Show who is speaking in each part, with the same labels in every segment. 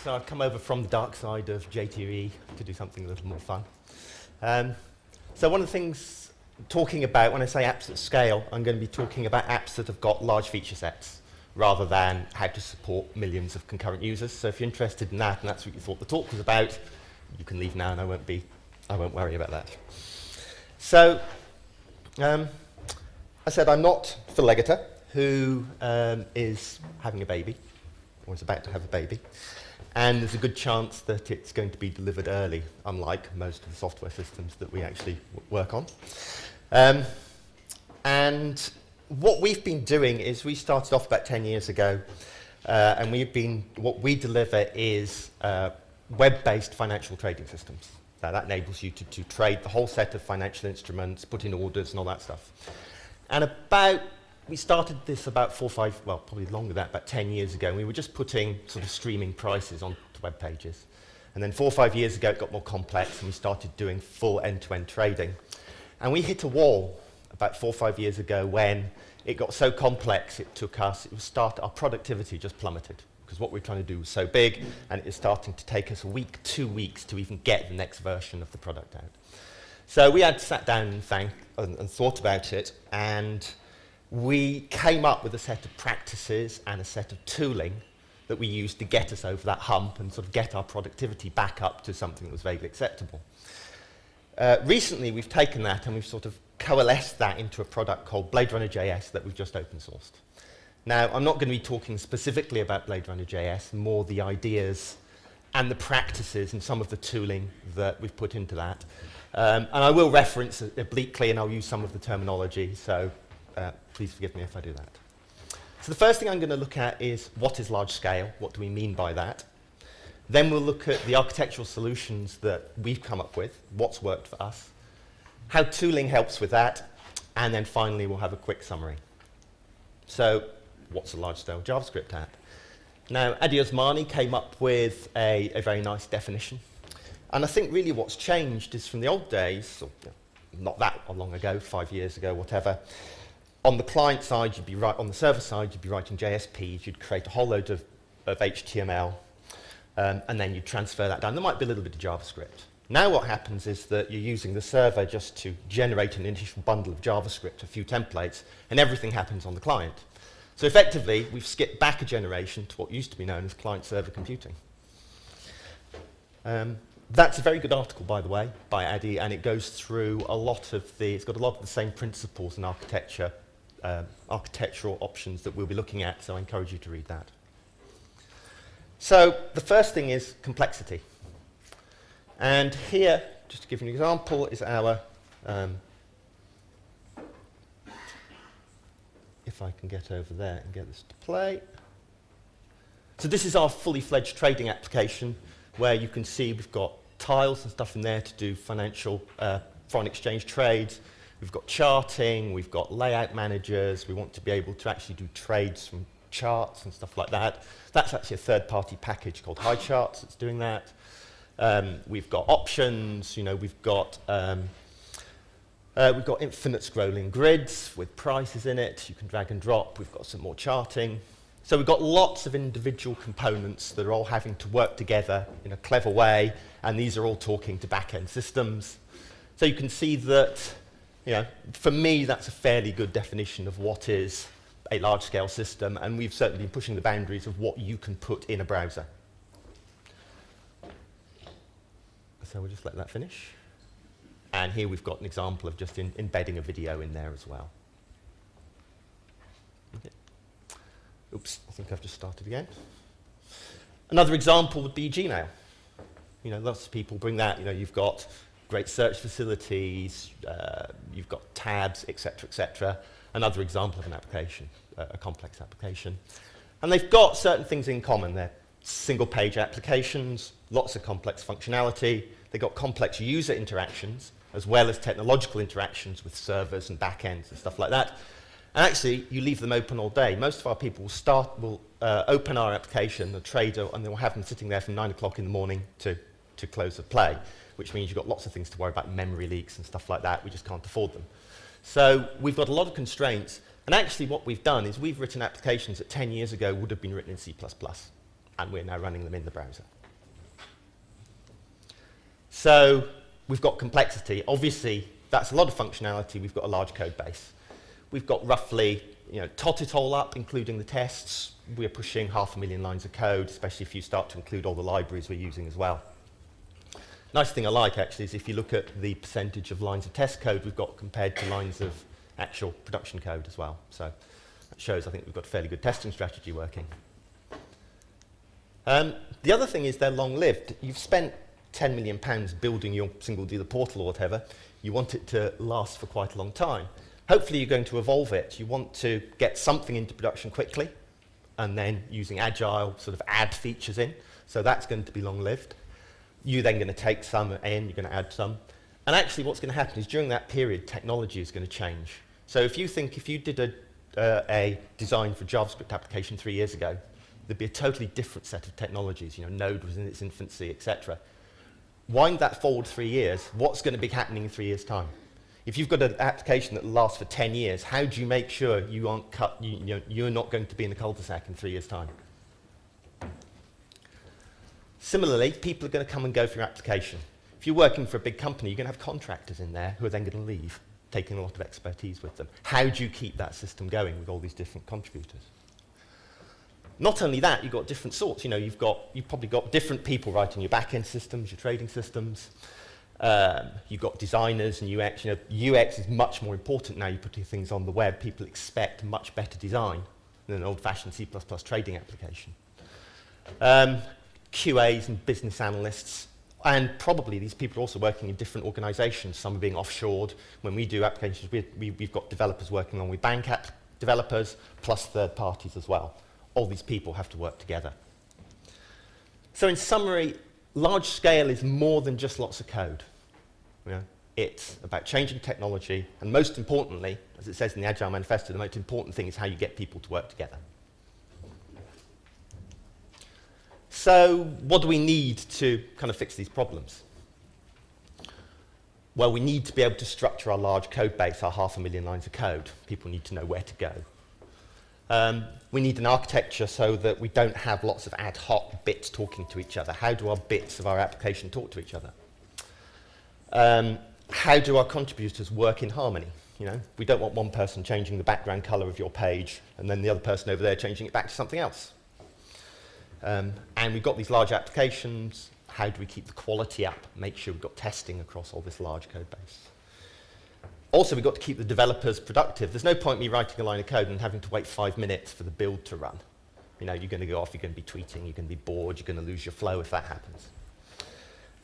Speaker 1: so I've come over from the dark side of JTE to do something a little more fun. So one of the things talking about, when I say apps at scale, I'm going to be talking about apps that have got large feature sets, rather than how to support millions of concurrent users. So if you're interested in that, and that's what you thought the talk was about, you can leave now and I won't worry about that. So, I said I'm not Phil Legater, who is having a baby, or is about to have a baby, and there's a good chance that it's going to be delivered early, unlike most of the software systems that we actually work on. And what we've been doing is we started off about 10 years ago, and what we deliver is web-based financial trading systems. Now that enables you to trade the whole set of financial instruments, put in orders and all that stuff. And we started this about probably longer than that, about 10 years ago, and we were just putting sort of streaming prices onto web pages. And then 4 or 5 years ago, it got more complex, and we started doing full end-to-end trading. And we hit a wall about 4 or 5 years ago when it got so complex, our productivity just plummeted, because what we're trying to do was so big, and it is starting to take us a week, 2 weeks to even get the next version of the product out. So we had sat down and thought about it, and we came up with a set of practices and a set of tooling that we used to get us over that hump and sort of get our productivity back up to something that was vaguely acceptable. Recently, we've taken that and we've sort of coalesced that into a product called BladeRunnerJS that we've just open sourced. Now, I'm not going to be talking specifically about BladeRunnerJS, more the ideas and the practices and some of the tooling that we've put into that. And I will reference obliquely, and I'll use some of the terminology, so please forgive me if I do that. So the first thing I'm going to look at is what is large scale, what do we mean by that? Then we'll look at the architectural solutions that we've come up with, what's worked for us, how tooling helps with that, and then finally we'll have a quick summary. So what's a large-scale JavaScript app? Now, Adi Osmani came up with a very nice definition. And I think really what's changed is from the old days, or not that long ago, 5 years ago, whatever, on the client side, on the server side, you'd be writing JSPs, you'd create a whole load of HTML, and then you'd transfer that down. There might be a little bit of JavaScript. Now what happens is that you're using the server just to generate an initial bundle of JavaScript, a few templates, and everything happens on the client. So effectively, we've skipped back a generation to what used to be known as client-server computing. That's a very good article, by the way, by Adi, and it goes through it's got a lot of the same principles and architectural options that we'll be looking at, so I encourage you to read that. So the first thing is complexity. And here, just to give you an example, is our, if I can get over there and get this to play. So this is our fully fledged trading application, where you can see we've got tiles and stuff in there to do financial foreign exchange trades. We've got charting, we've got layout managers. We want to be able to actually do trades from charts and stuff like that. That's actually a third-party package called HighCharts that's doing that. We've got options, we've got infinite scrolling grids with prices in it. You can drag and drop. We've got some more charting. So we've got lots of individual components that are all having to work together in a clever way, and these are all talking to back-end systems. So you can see that, for me, that's a fairly good definition of what is a large-scale system, and we've certainly been pushing the boundaries of what you can put in a browser. So we'll just let that finish. And here we've got an example of just embedding a video in there as well. Okay. Oops, I think I've just started again. Another example would be Gmail. Lots of people bring that. You've got great search facilities, you've got tabs, etc., etc. Another example of an application, a complex application. And they've got certain things in common. They're single-page applications, lots of complex functionality. They've got complex user interactions, as well as technological interactions with servers and backends and stuff like that. And actually, you leave them open all day. Most of our people will open our application, the trader, and they'll have them sitting there from 9 o'clock in the morning to close of play, which means you've got lots of things to worry about, memory leaks and stuff like that. We just can't afford them. So we've got a lot of constraints. And actually, what we've done is we've written applications that 10 years ago would have been written in C++. and we're now running them in the browser. So we've got complexity. Obviously, that's a lot of functionality. We've got a large code base. We've got roughly, tot it all up, including the tests, we're pushing 500,000 lines of code, especially if you start to include all the libraries we're using as well. Nice thing I like, actually, is if you look at the percentage of lines of test code we've got compared to lines of actual production code as well. So that shows, I think, we've got a fairly good testing strategy working. The other thing is they're long-lived. You've spent £10 million building your single dealer portal or whatever. You want it to last for quite a long time. Hopefully you're going to evolve it. You want to get something into production quickly, and then using Agile, sort of add features in. So that's going to be long-lived. You're then going to take some in, you're going to add some. And actually what's going to happen is during that period, technology is going to change. So if you did a design for JavaScript application 3 years ago, there'd be a totally different set of technologies. Node was in its infancy, etc. Wind that forward 3 years, what's going to be happening in 3 years' time? If you've got an application that lasts for 10 years, how do you make sure you aren't you're not going to be in a cul-de-sac in 3 years' time? Similarly, people are going to come and go for your application. If you're working for a big company, you're going to have contractors in there who are then going to leave, taking a lot of expertise with them. How do you keep that system going with all these different contributors? Not only that, you've got different sorts. You've probably got different people writing your back-end systems, your trading systems. You've got designers and UX. UX is much more important now. You're putting things on the web. People expect much better design than an old-fashioned C++ trading application. QAs and business analysts. And probably these people are also working in different organizations. Some are being offshored. When we do applications, we've got developers working on with bank app developers, plus third parties as well. All these people have to work together. So in summary, large scale is more than just lots of code. It's about changing technology, and most importantly, as it says in the Agile Manifesto, the most important thing is how you get people to work together. So what do we need to kind of fix these problems? Well, we need to be able to structure our large code base, our 500,000 lines of code. People need to know where to go. We need an architecture so that we don't have lots of ad hoc bits talking to each other. How do our bits of our application talk to each other? How do our contributors work in harmony? We don't want one person changing the background color of your page and then the other person over there changing it back to something else. And we've got these large applications. How do we keep the quality up? Make sure we've got testing across all this large code base. Also, we've got to keep the developers productive. There's no point me writing a line of code and having to wait 5 minutes for the build to run. You're going to go off, you're going to be tweeting, you're going to be bored, you're going to lose your flow if that happens.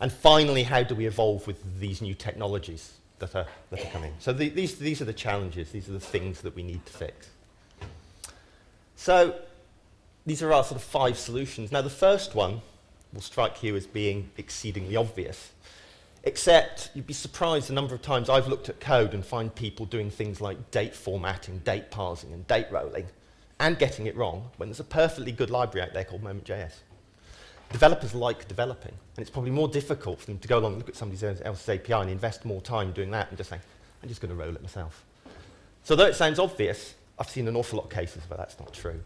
Speaker 1: And finally, how do we evolve with these new technologies that are coming? So these are the challenges, these are the things that we need to fix. So these are our sort of 5 solutions. Now, the first one will strike you as being exceedingly obvious. Except you'd be surprised the number of times I've looked at code and find people doing things like date formatting, date parsing, and date rolling, and getting it wrong when there's a perfectly good library out there called Moment.js. Developers like developing, and it's probably more difficult for them to go along and look at somebody else's API and invest more time doing that and just say, I'm just going to roll it myself. So though it sounds obvious, I've seen an awful lot of cases where that's not true.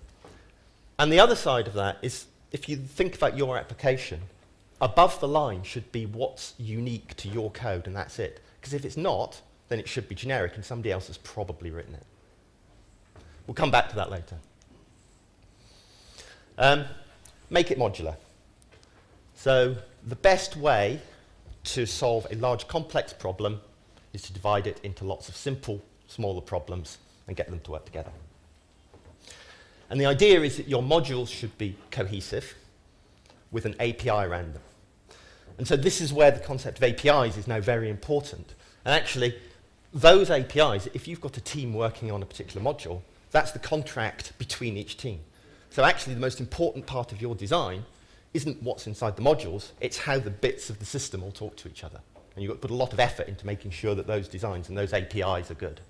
Speaker 1: And the other side of that is, if you think about your application, above the line should be what's unique to your code, and that's it. Because if it's not, then it should be generic, and somebody else has probably written it. We'll come back to that later. Make it modular. So the best way to solve a large, complex problem is to divide it into lots of simple, smaller problems and get them to work together. And the idea is that your modules should be cohesive with an API around them. And so this is where the concept of APIs is now very important. And actually, those APIs, if you've got a team working on a particular module, that's the contract between each team. So actually, the most important part of your design isn't what's inside the modules, it's how the bits of the system all talk to each other. And you've got to put a lot of effort into making sure that those designs and those APIs are good.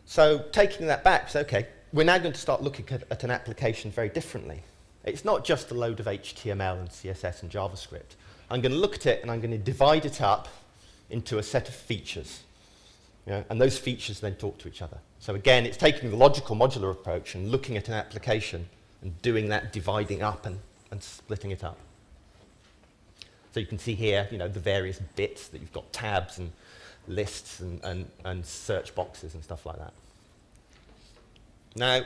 Speaker 1: So taking that back, so okay, we're now going to start looking at an application very differently. It's not just a load of HTML and CSS and JavaScript. I'm going to look at it and I'm going to divide it up into a set of features. and those features then talk to each other. So again, it's taking the logical modular approach and looking at an application and doing that dividing up and splitting it up. So you can see here, the various bits that you've got, tabs and lists and search boxes and stuff like that. Now,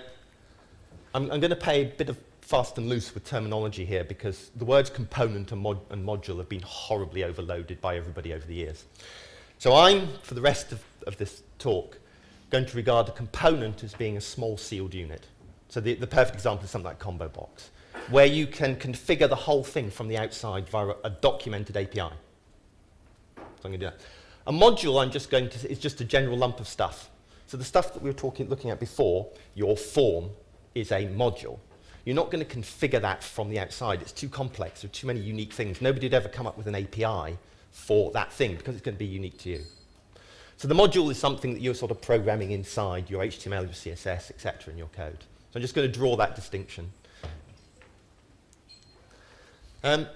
Speaker 1: I'm going to play a bit of fast and loose with terminology here because the words component and module have been horribly overloaded by everybody over the years. So I'm, for the rest of this talk, going to regard a component as being a small sealed unit. So the perfect example is something like Combo Box, where you can configure the whole thing from the outside via a documented API. So I'm going to do that. A module is just a general lump of stuff. So the stuff that we were looking at before, your form, is a module. You're not going to configure that from the outside. It's too complex. There are too many unique things. Nobody would ever come up with an API for that thing because it's going to be unique to you. So the module is something that you're sort of programming inside your HTML, your CSS, etc. in your code. So I'm just going to draw that distinction. And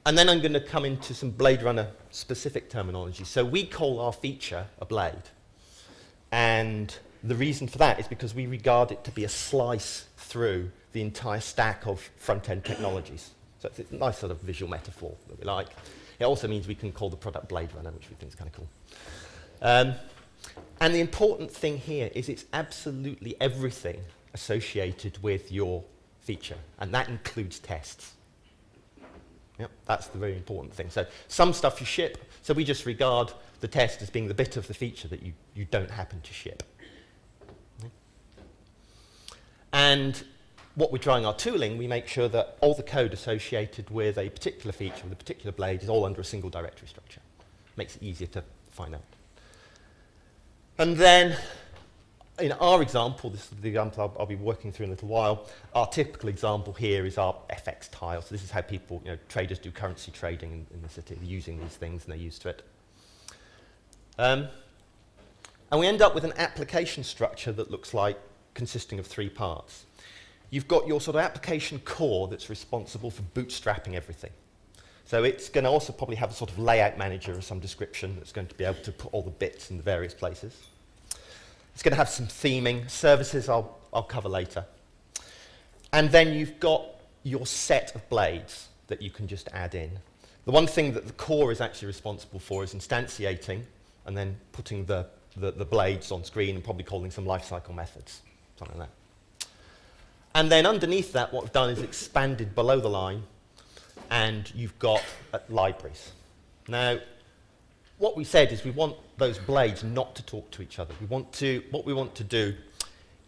Speaker 1: then I'm going to come into some Blade Runner specific terminology. So we call our feature a blade. And the reason for that is because we regard it to be a slice through the entire stack of front-end technologies. So it's a nice sort of visual metaphor that we like. It also means we can call the product Blade Runner, which we think is kind of cool. And the important thing here is it's absolutely everything associated with your feature, and that includes tests. Yep, that's the very important thing. So some stuff you ship, so we just regard the test as being the bit of the feature that you don't happen to ship. Okay. And what we're trying our tooling, we make sure that all the code associated with a particular feature, with a particular blade, is all under a single directory structure. Makes it easier to find out. And then, in our example, this is the example I'll be working through in a little while, our typical example here is our FX tile. So this is how people, traders do currency trading in the city. They're using these things and they're used to it. And we end up with an application structure that looks like consisting of three parts. You've got your sort of application core that's responsible for bootstrapping everything. So it's going to also probably have a sort of layout manager of some description that's going to be able to put all the bits in the various places. It's going to have some theming. Services I'll cover later. And then you've got your set of blades that you can just add in. The one thing that the core is actually responsible for is instantiating and then putting the blades on screen and probably calling some lifecycle methods, something like that. And then underneath that, what we've done is expanded below the line, and you've got libraries. Now, what we said is we want those blades not to talk to each other. What we want to do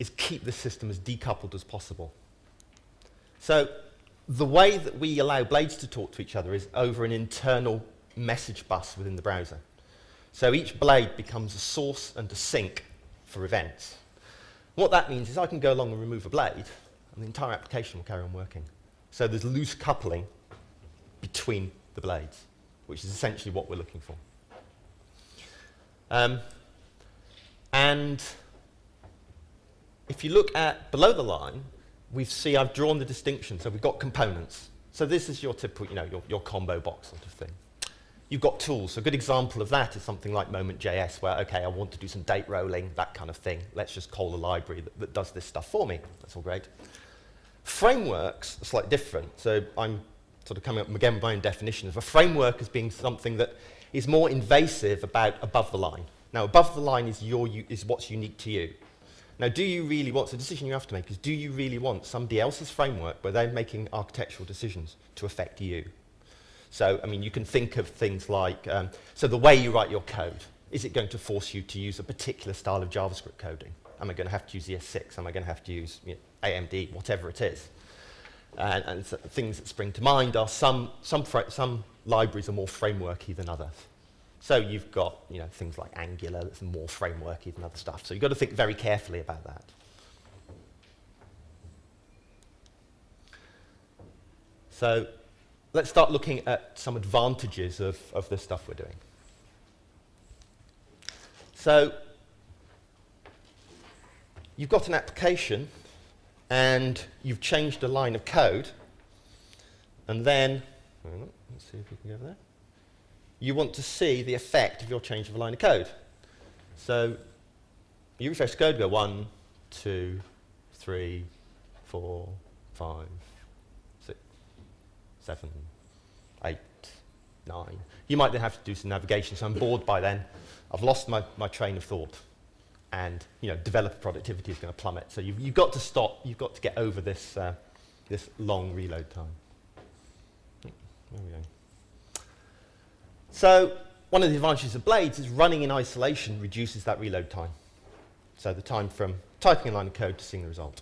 Speaker 1: is keep the system as decoupled as possible. So the way that we allow blades to talk to each other is over an internal message bus within the browser. So each blade becomes a source and a sink for events. What that means is I can go along and remove a blade, and the entire application will carry on working. So there's loose coupling between the blades, which is essentially what we're looking for. And if you look at below the line, I've drawn the distinction. So we've got components. So this is your typical, your combo box sort of thing. You've got tools. So a good example of that is something like Moment.js, where, okay, I want to do some date rolling, that kind of thing. Let's just call a library that does this stuff for me. That's all great. Frameworks are slightly different. So I'm sort of coming up again with my own definition of a framework as being something that is more invasive about above the line. Now, above the line is what's unique to you. Now, do you really want, so the decision you have to make is, do you really want somebody else's framework where they're making architectural decisions to affect you? So, I mean, you can think of things like, so the way you write your code, is it going to force you to use a particular style of JavaScript coding? Am I going to have to use ES6? Am I going to have to use AMD, whatever it is? And so things that spring to mind are some libraries are more frameworky than others. So you've got things like Angular that's more frameworky than other stuff. So you've got to think very carefully about that. So let's start looking at some advantages of the stuff we're doing. So you've got an application and you've changed a line of code, and then, let's see if we can go there. You want to see the effect of your change of a line of code. So you refresh the code, go 1, 2, 3, 4, 5, 6, 7, 8, 9. You might then have to do some navigation. So I'm bored by then. I've lost my train of thought. And developer productivity is going to plummet. So you've got to stop. You've got to get over this, this long reload time. There we go. So one of the advantages of Blades is running in isolation reduces that reload time. So the time from typing a line of code to seeing the result.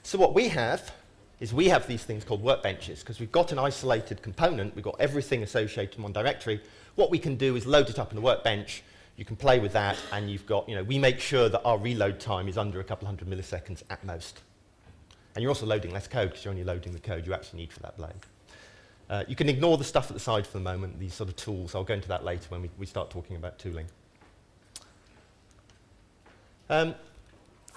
Speaker 1: So what we have is we have these things called workbenches because we've got an isolated component. We've got everything associated in one directory. What we can do is load it up in a workbench. You can play with that, and you've got, we make sure that our reload time is under a couple hundred milliseconds at most. And you're also loading less code because you're only loading the code you actually need for that blade. You can ignore the stuff at the side for the moment, these sort of tools. I'll go into that later when we start talking about tooling. How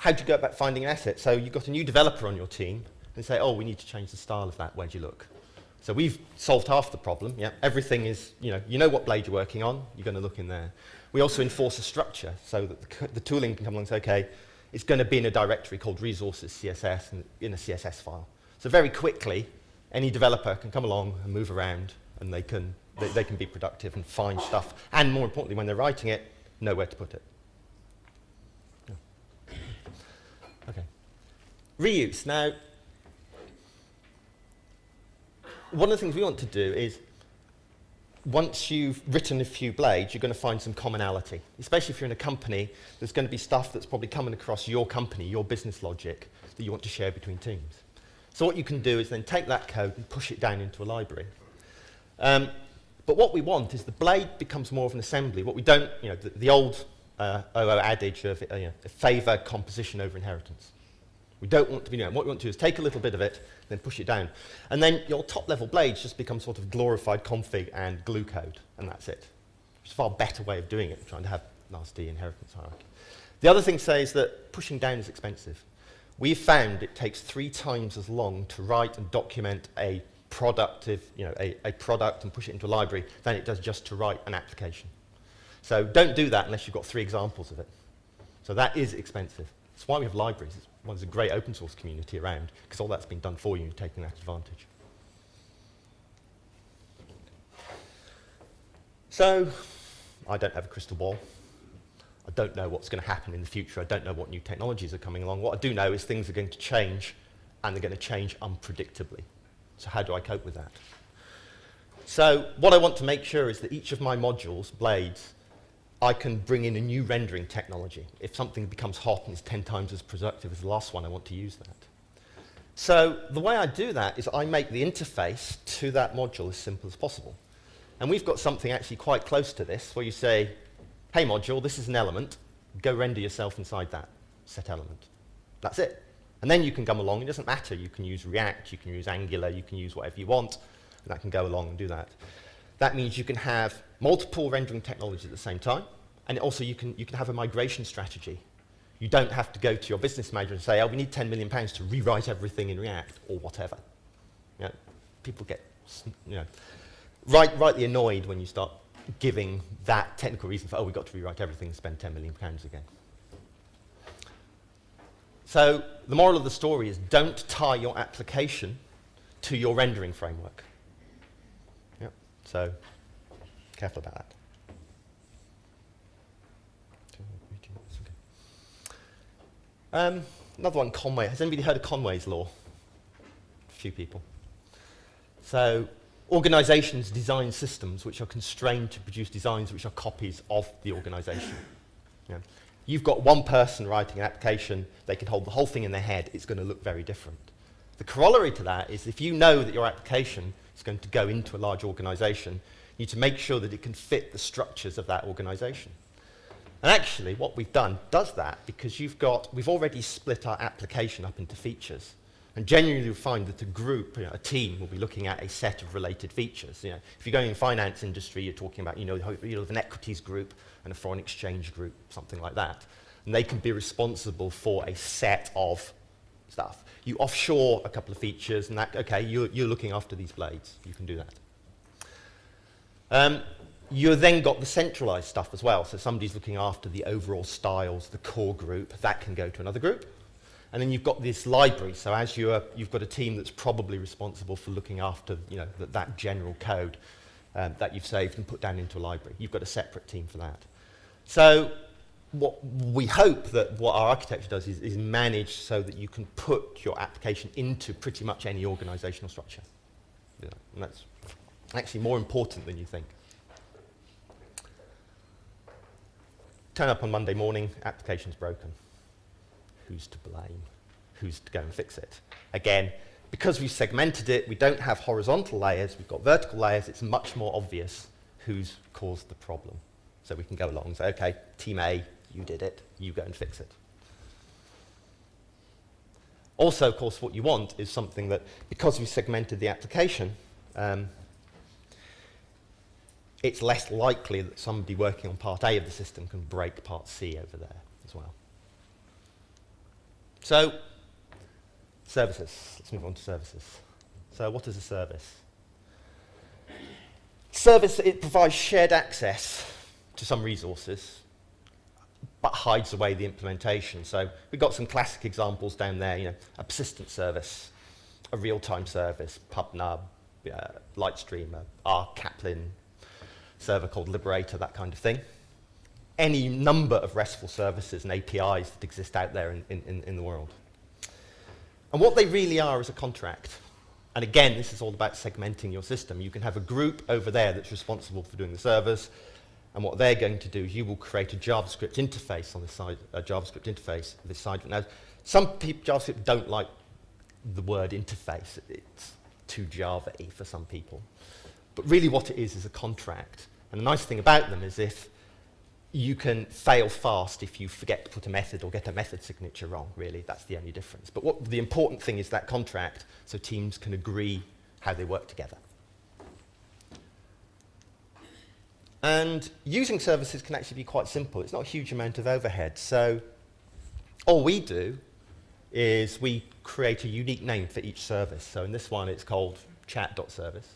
Speaker 1: do you go about finding an asset? So you've got a new developer on your team, and say, oh, we need to change the style of that. Where do you look? So we've solved half the problem. Yeah, everything is, you know what blade you're working on. You're going to look in there. We also enforce a structure so that the tooling can come along and say, okay, it's going to be in a directory called resources CSS and in a CSS file. So very quickly, any developer can come along and move around, and they can be productive and find stuff. And more importantly, when they're writing it, know where to put it. Yeah. Okay. Reuse. Now, one of the things we want to do is, once you've written a few blades, you're going to find some commonality. Especially if you're in a company, there's going to be stuff that's probably coming across your company, your business logic, that you want to share between teams. So what you can do is then take that code and push it down into a library. But what we want is the blade becomes more of an assembly. What we don't, the old OO adage of favor composition over inheritance. We don't want to be, what we want to do is take a little bit of it, then push it down. And then your top-level blades just become sort of glorified config and glue code, and that's it. It's a far better way of doing it, trying to have nasty inheritance hierarchy. The other thing to say is that pushing down is expensive. We've found it takes 3 times as long to write and document a productive, a product and push it into a library than it does just to write an application. So don't do that unless you've got 3 examples of it. So that is expensive. That's why we have libraries. There's a great open source community around, because all that's been done for you and taking that advantage. So, I don't have a crystal ball. I don't know what's going to happen in the future. I don't know what new technologies are coming along. What I do know is things are going to change, and they're going to change unpredictably. So how do I cope with that? So what I want to make sure is that each of my modules, blades, I can bring in a new rendering technology. If something becomes hot and is 10 times as productive as the last one, I want to use that. So the way I do that is I make the interface to that module as simple as possible. And we've got something actually quite close to this, where you say, hey module, this is an element, go render yourself inside that set element. That's it. And then you can come along, it doesn't matter, you can use React, you can use Angular, you can use whatever you want, and that can go along and do that. That means you can have multiple rendering technologies at the same time, and also you can have a migration strategy. You don't have to go to your business manager and say, oh, we need £10 million to rewrite everything in React, or whatever. People get rightly annoyed when you start giving that technical reason for, oh, we've got to rewrite everything and spend £10 million again. So the moral of the story is don't tie your application to your rendering framework. So, careful about that. Another one, Conway. Has anybody heard of Conway's law? A few people. So, organizations design systems which are constrained to produce designs which are copies of the organization. You've got one person writing an application, they can hold the whole thing in their head, it's going to look very different. The corollary to that is if you know that your application is going to go into a large organization, you need to make sure that it can fit the structures of that organization. And actually, what we've done does that because we've already split our application up into features. And generally, you'll find that a group, a team, will be looking at a set of related features. If you're going in the finance industry, you're talking about, you have an equities group and a foreign exchange group, something like that. And they can be responsible for a set of stuff. You offshore a couple of features, and that, okay, you're looking after these blades. You can do that. You've then got the centralized stuff as well. So somebody's looking after the overall styles, the core group, that can go to another group. And then you've got this library. So as you've got a team that's probably responsible for looking after that general code that you've saved and put down into a library. You've got a separate team for that. So what we hope that what our architecture does is manage so that you can put your application into pretty much any organizational structure. Yeah, and that's actually more important than you think. Turn up on Monday morning, application's broken. Who's to blame? Who's to go and fix it? Again, because we've segmented it, we don't have horizontal layers, we've got vertical layers, it's much more obvious who's caused the problem. So we can go along and say, okay, team A, you did it, you go and fix it. Also, of course, what you want is something that, because we've segmented the application, it's less likely that somebody working on part A of the system can break part C over there as well. So, services. Let's move on to services. So what is a service? Service, it provides shared access to some resources, but hides away the implementation. So we've got some classic examples down there, a persistent service, a real-time service, PubNub, Lightstream, our Caplin server called Liberator, that kind of thing. Any number of RESTful services and APIs that exist out there in the world. And what they really are is a contract. And again, this is all about segmenting your system. You can have a group over there that's responsible for doing the servers, and what they're going to do is you will create a JavaScript interface on this side, a JavaScript interface on this side. Now, some people, JavaScript don't like the word interface. It's too Java-y for some people. But really what it is a contract. And the nice thing about them is if you can fail fast if you forget to put a method or get a method signature wrong, really. That's the only difference. But what the important thing is that contract, so teams can agree how they work together. And using services can actually be quite simple. It's not a huge amount of overhead. So all we do is we create a unique name for each service. So in this one, it's called chat.service.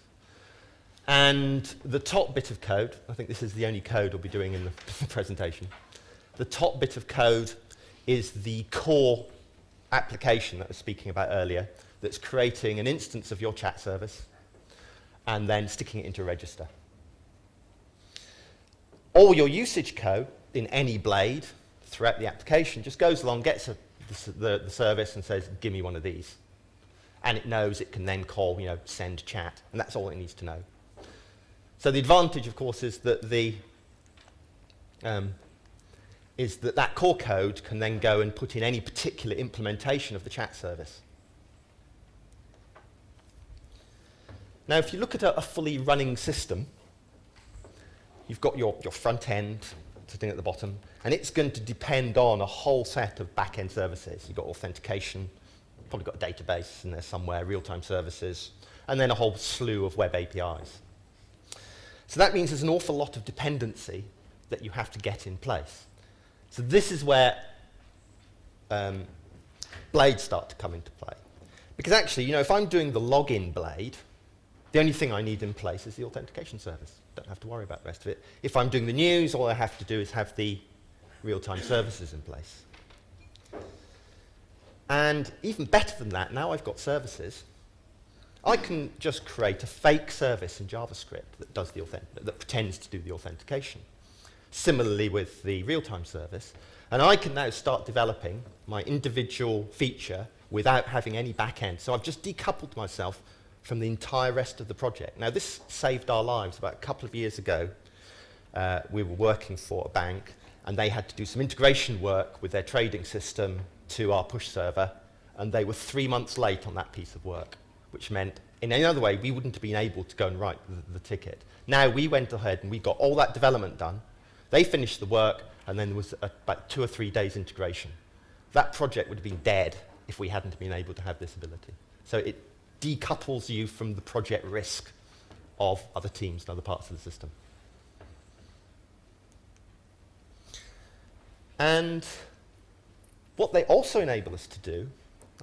Speaker 1: And the top bit of code, I think this is the only code we'll be doing in the presentation. The top bit of code is the core application that I was speaking about earlier that's creating an instance of your chat service and then sticking it into a register. All your usage code in any blade throughout the application just goes along, gets the service and says, give me one of these. And it knows it can then call, send chat, and that's all it needs to know. So the advantage, of course, is that that core code can then go and put in any particular implementation of the chat service. Now, if you look at a fully running system, you've got your front end sitting at the bottom, and it's going to depend on a whole set of back-end services. You've got authentication, probably got a database in there somewhere, real-time services, and then a whole slew of web APIs. So that means there's an awful lot of dependency that you have to get in place. So this is where blades start to come into play. Because actually, if I'm doing the login blade, the only thing I need in place is the authentication service. Don't have to worry about the rest of it. If I'm doing the news, all I have to do is have the real-time services in place. And even better than that, now I've got services, I can just create a fake service in JavaScript that does that pretends to do the authentication. Similarly with the real-time service, and I can now start developing my individual feature without having any back-end. So I've just decoupled myself from the entire rest of the project. Now this saved our lives. About a couple of years ago, we were working for a bank, and they had to do some integration work with their trading system to our push server, and they were 3 months late on that piece of work, which meant, in any other way, we wouldn't have been able to go and write the ticket. Now, we went ahead and we got all that development done. They finished the work, and then there was about 2 or 3 days integration. That project would have been dead if we hadn't been able to have this ability. So it decouples you from the project risk of other teams and other parts of the system. And what they also enable us to do,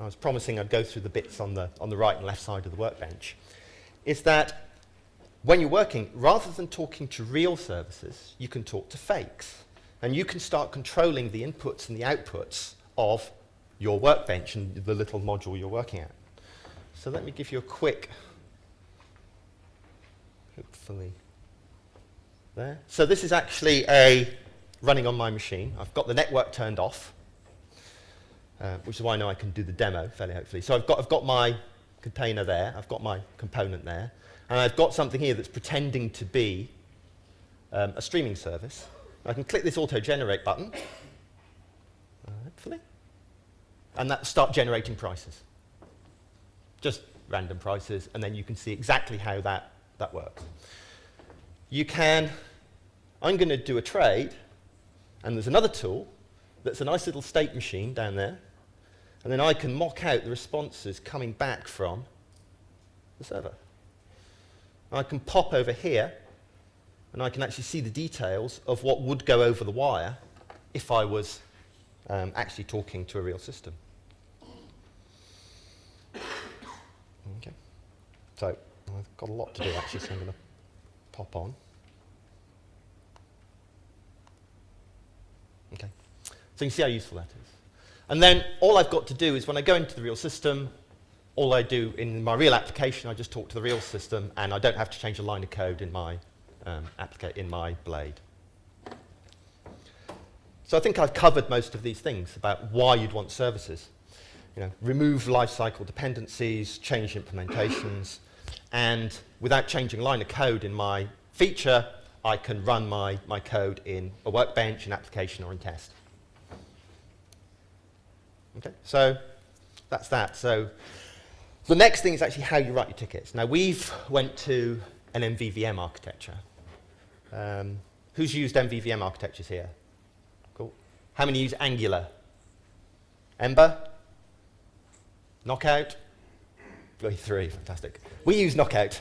Speaker 1: I was promising I'd go through the bits on the right and left side of the workbench, is that when you're working, rather than talking to real services, you can talk to fakes. And you can start controlling the inputs and the outputs of your workbench and the little module you're working at. So let me give you a quick, hopefully, there. So this is actually running on my machine. I've got the network turned off, which is why now I can do the demo fairly hopefully. So I've got my container there, I've got my component there, and I've got something here that's pretending to be a streaming service. I can click this auto-generate button, hopefully, and that will start generating prices. Just random prices, and then you can see exactly how that works. You can, I'm going to do a trade, and there's another tool that's a nice little state machine down there, and then I can mock out the responses coming back from the server. I can pop over here, and I can actually see the details of what would go over the wire if I was actually talking to a real system. Okay. So I've got a lot to do actually, so I'm going to pop on. Okay. So you can see how useful that is. And then all I've got to do is when I go into the real system, all I do in my real application, I just talk to the real system, and I don't have to change a line of code in my Blade. So I think I've covered most of these things about why you'd want services. You know, remove lifecycle dependencies, change implementations, and without changing a line of code in my feature, I can run my code in a workbench, an application, or in test. Okay, so that's that. So the next thing is actually how you write your tickets. Now we've went to an MVVM architecture. Who's used MVVM architectures here? Cool. How many use Angular? Ember? Knockout? Oh, 3, fantastic. We use Knockout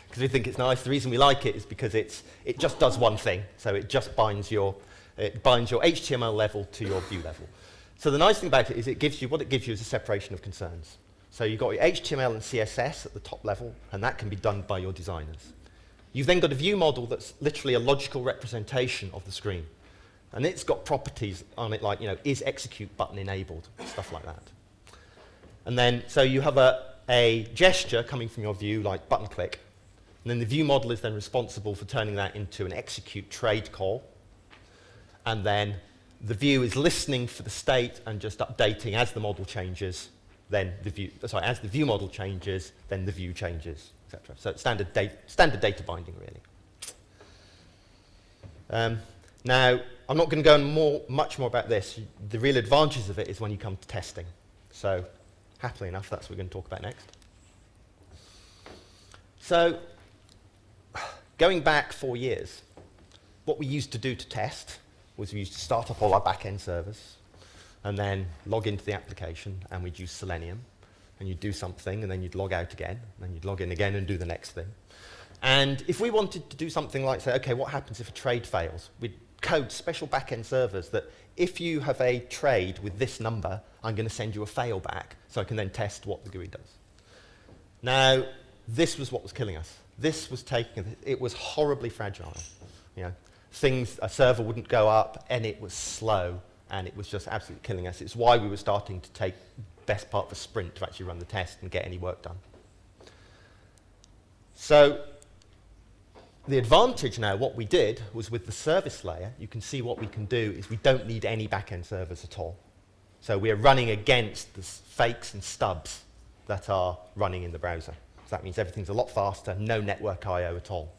Speaker 1: because we think it's nice. The reason we like it is because it just does one thing. So it just binds your HTML level to your view level. So the nice thing about it is what it gives you is a separation of concerns. So you've got your HTML and CSS at the top level, and that can be done by your designers. You've then got a view model that's literally a logical representation of the screen. And it's got properties on it like, you know, is execute button enabled, stuff like that. And then, so you have a gesture coming from your view, like button click. And then the view model is then responsible for turning that into an execute trade call. And then the view is listening for the state and just updating as the model changes, then the view, as the view model changes, then the view changes, etc. So it's standard data binding, really. Now, I'm not going to go much more about this. The real advantages of it is when you come to testing. So, happily enough, that's what we're going to talk about next. So, going back 4 years, what we used to do to test was we used to start up all our back-end servers and then log into the application, and we'd use Selenium, and you'd do something, and then you'd log out again, and then you'd log in again and do the next thing. And if we wanted to do something like, say, okay, what happens if a trade fails? We'd code special back-end servers that if you have a trade with this number, I'm going to send you a fail back, so I can then test what the GUI does. Now, this was what was killing us. This was it was horribly fragile. You know, a server wouldn't go up, and it was slow, and it was just absolutely killing us. It's why we were starting to take best part of a sprint to actually run the test and get any work done. So the advantage now, what we did was with the service layer, you can see what we can do is we don't need any back-end servers at all. So we're running against the fakes and stubs that are running in the browser. So that means everything's a lot faster, no network I/O at all.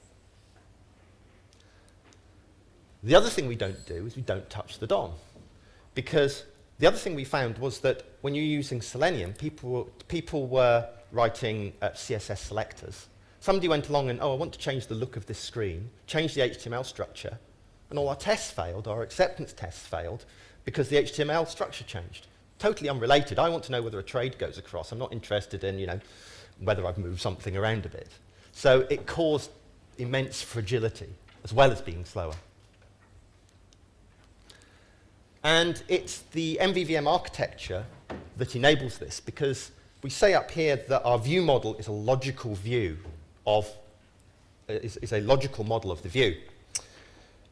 Speaker 1: The other thing we don't do is we don't touch the DOM. Because the other thing we found was that when you're using Selenium, people were writing CSS selectors. Somebody went along and, I want to change the look of this screen, change the HTML structure, and all our tests failed, our acceptance tests failed, because the HTML structure changed. Totally unrelated. I want to know whether a trade goes across. I'm not interested in, whether I've moved something around a bit. So it caused immense fragility, as well as being slower. And it's the MVVM architecture that enables this, because we say up here that our view model is a logical view of is a logical model of the view.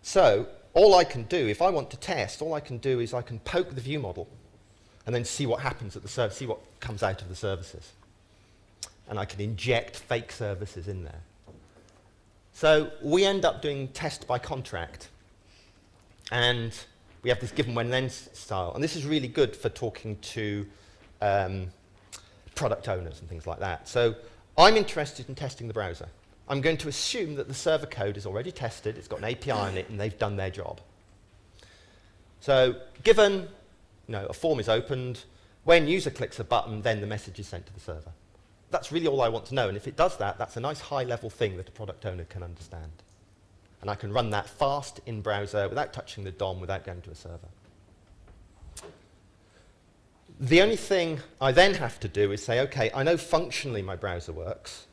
Speaker 1: So all I can do, if I want to test, all I can do is I can poke the view model and then see what happens at the service, see what comes out of the services. And I can inject fake services in there. So we end up doing test by contract. And we have this given when then style. And this is really good for talking to product owners and things like that. So I'm interested in testing the browser. I'm going to assume that the server code is already tested, it's got an API in it, and they've done their job. So given a form is opened, when user clicks a button, then the message is sent to the server. That's really all I want to know. And if it does that, that's a nice high-level thing that a product owner can understand. And I can run that fast in browser without touching the DOM, without going to a server. The only thing I then have to do is say, OK, I know functionally my browser works.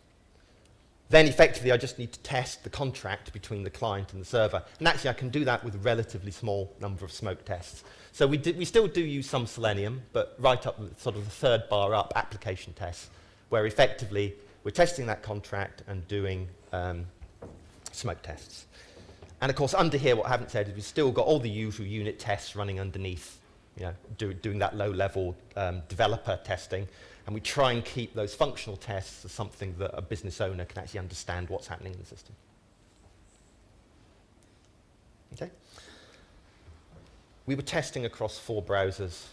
Speaker 1: Then effectively, I just need to test the contract between the client and the server. And actually, I can do that with a relatively small number of smoke tests. So we still do use some Selenium, but right up sort of the third bar up, application tests, where effectively we're testing that contract and doing smoke tests. And of course, under here, what I haven't said is we've still got all the usual unit tests running underneath, doing that low-level developer testing. And we try and keep those functional tests as something that a business owner can actually understand what's happening in the system. Okay. We were testing across 4 browsers,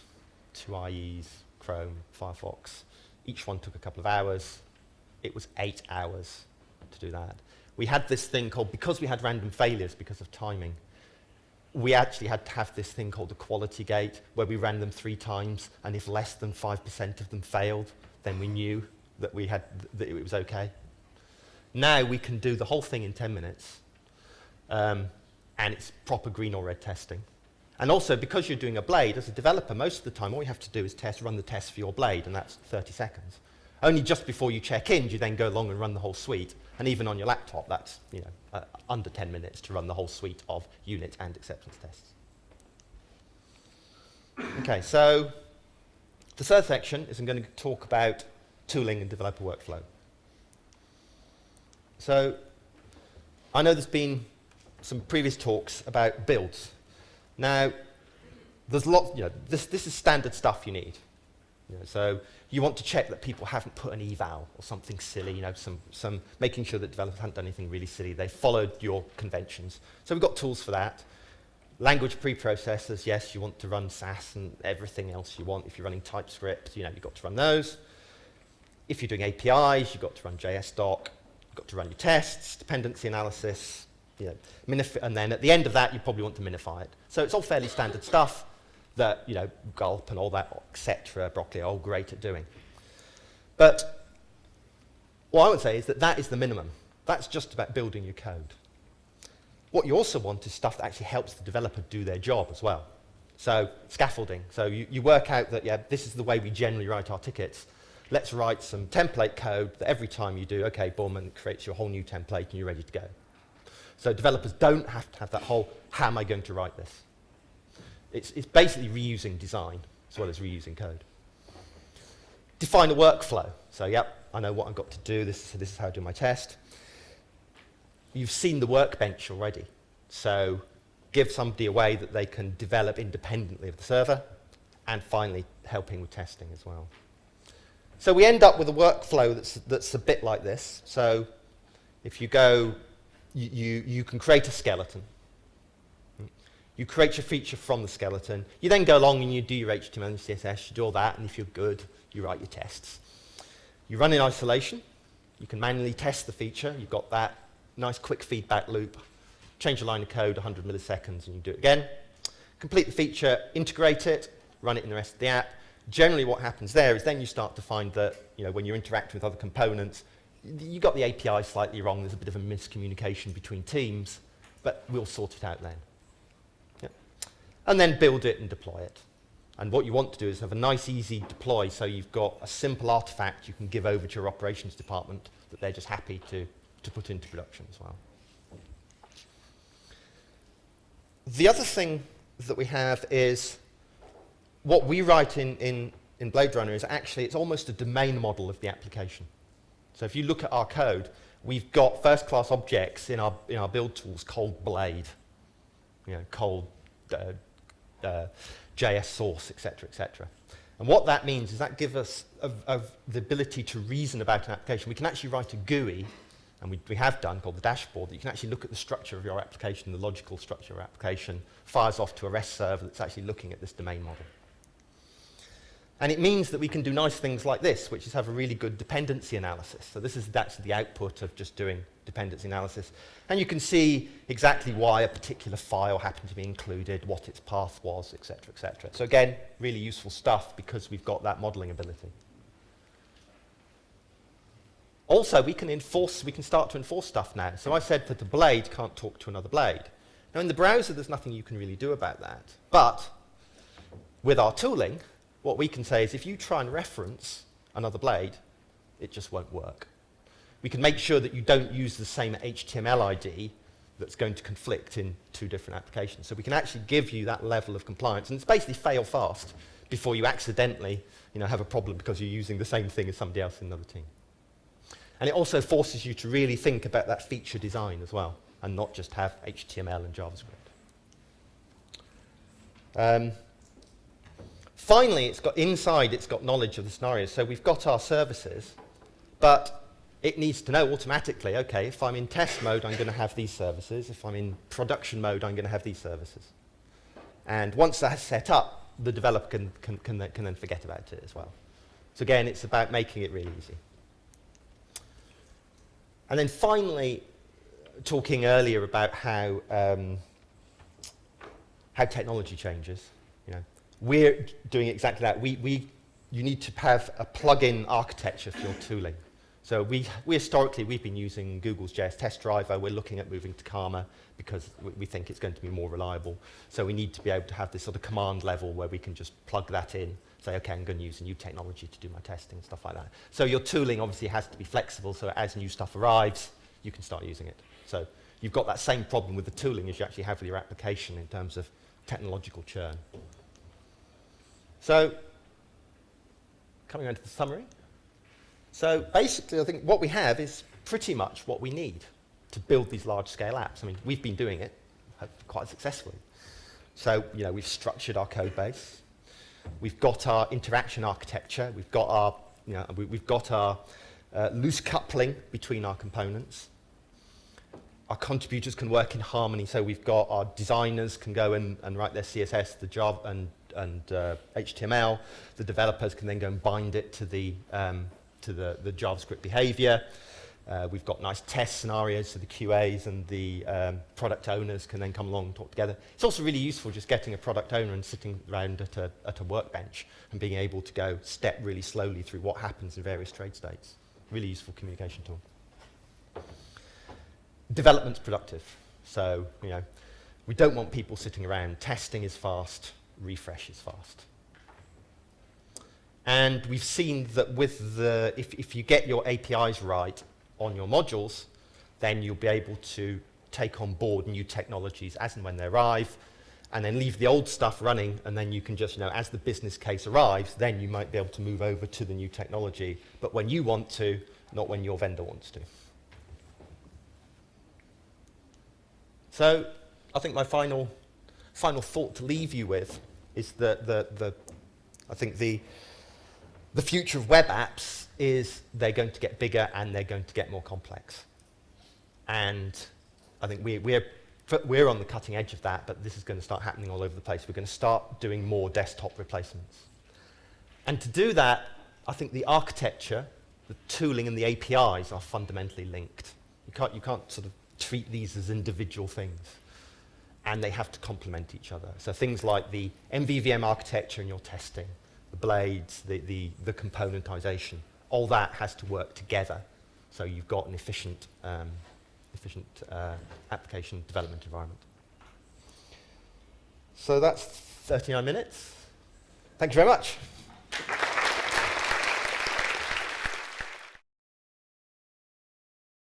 Speaker 1: 2 IEs, Chrome, Firefox. Each one took a couple of hours. It was 8 hours to do that. We had this thing called, because we had random failures because of timing, we actually had to have this thing called the quality gate, where we ran them 3 times, and if less than 5% of them failed, then we knew that that it was OK. Now we can do the whole thing in 10 minutes, and it's proper green or red testing. And also, because you're doing a blade, as a developer, most of the time, all you have to do is run the test for your blade, and that's 30 seconds. Only just before you check in, do you then go along and run the whole suite. And even on your laptop, that's under 10 minutes to run the whole suite of unit and acceptance tests. OK, so the third section is I'm going to talk about tooling and developer workflow. So I know there's been some previous talks about builds. Now, there's lots, this is standard stuff you need. So you want to check that people haven't put an eval or something silly, some making sure that developers haven't done anything really silly. They followed your conventions. So we've got tools for that. Language preprocessors, yes, you want to run Sass and everything else you want. If you're running TypeScript, you've got to run those. If you're doing APIs, you've got to run JSDoc. You've got to run your tests, dependency analysis, and then at the end of that, you probably want to minify it. So it's all fairly standard stuff that, Gulp and all that, etc., Broccoli are all great at doing. But what I would say is that is the minimum. That's just about building your code. What you also want is stuff that actually helps the developer do their job as well. So scaffolding. So you work out that, this is the way we generally write our tickets. Let's write some template code that every time you do, OK, boom, and it creates you a whole new template and you're ready to go. So developers don't have to have that whole, how am I going to write this? It's basically reusing design as well as reusing code. Define a workflow. So, I know what I've got to do. This is how I do my test. You've seen the workbench already. So give somebody a way that they can develop independently of the server. And finally, helping with testing as well. So we end up with a workflow that's a bit like this. So if you go, you can create a skeleton. You create your feature from the skeleton. You then go along and you do your HTML and CSS, you do all that, and if you're good, you write your tests. You run in isolation. You can manually test the feature. You've got that nice quick feedback loop. Change a line of code 100 milliseconds and you do it again. Complete the feature, integrate it, run it in the rest of the app. Generally what happens there is then you start to find that when you're interacting with other components, you got the API slightly wrong. There's a bit of a miscommunication between teams, but we'll sort it out then. And then build it and deploy it. And what you want to do is have a nice, easy deploy, so you've got a simple artifact you can give over to your operations department that they're just happy to put into production as well. The other thing that we have is what we write in Blade Runner is actually, it's almost a domain model of the application. So if you look at our code, we've got first-class objects in our build tools called Blade, called JS source, etc., etc. And what that means is that gives us the ability to reason about an application. We can actually write a GUI, and we have done, called the dashboard, that you can actually look at the structure of your application, the logical structure of your application, fires off to a REST server that's actually looking at this domain model. And it means that we can do nice things like this, which is have a really good dependency analysis. So that's the output of just doing dependency analysis. And you can see exactly why a particular file happened to be included, what its path was, etc., etc. So again, really useful stuff because we've got that modeling ability. Also, we can start to enforce stuff now. So I said that a blade can't talk to another blade. Now in the browser, there's nothing you can really do about that. But with our tooling, what we can say is if you try and reference another blade, it just won't work. We can make sure that you don't use the same HTML ID that's going to conflict in two different applications. So we can actually give you that level of compliance. And it's basically fail fast before you accidentally have a problem because you're using the same thing as somebody else in another team. And it also forces you to really think about that feature design as well, and not just have HTML and JavaScript. Finally, it's got knowledge of the scenarios. So we've got our services, but it needs to know automatically, okay, if I'm in test mode, I'm going to have these services. If I'm in production mode, I'm going to have these services. And once that's set up, the developer can then forget about it as well. So again, it's about making it really easy. And then finally, talking earlier about how technology changes. We're doing exactly that. You need to have a plug-in architecture for your tooling. So we historically, we've been using Google's JS test driver. We're looking at moving to Karma because we think it's going to be more reliable. So we need to be able to have this sort of command level where we can just plug that in, say, okay, I'm going to use a new technology to do my testing, stuff like that. So your tooling obviously has to be flexible, so as new stuff arrives, you can start using it. So you've got that same problem with the tooling as you actually have with your application in terms of technological churn. So coming on to the summary. So basically, I think what we have is pretty much what we need to build these large-scale apps. I mean, we've been doing it quite successfully. So, we've structured our code base. We've got our interaction architecture. We've got our loose coupling between our components. Our contributors can work in harmony. So we've got our designers can go and write their CSS, the Java and HTML. The developers can then go and bind it to the JavaScript behavior. We've got nice test scenarios, so the QAs and the product owners can then come along and talk together. It's also really useful just getting a product owner and sitting around at a workbench and being able to go step really slowly through what happens in various trade states. Really useful communication tool. Development's productive. So, we don't want people sitting around. Testing is fast, refresh is fast. And we've seen that with if you get your APIs right on your modules, then you'll be able to take on board new technologies as and when they arrive, and then leave the old stuff running, and then you can just, as the business case arrives, then you might be able to move over to the new technology, but when you want to, not when your vendor wants to. So I think my final thought to leave you with is that I think the future of web apps is they're going to get bigger and they're going to get more complex. And I think we're on the cutting edge of that, but this is going to start happening all over the place. We're going to start doing more desktop replacements. And to do that, I think the architecture, the tooling, and the APIs are fundamentally linked. You can't sort of treat these as individual things. And they have to complement each other. So things like the MVVM architecture in your testing, the blades, the componentization, all that has to work together. So you've got an efficient application development environment. So that's 39 minutes. Thank you very much.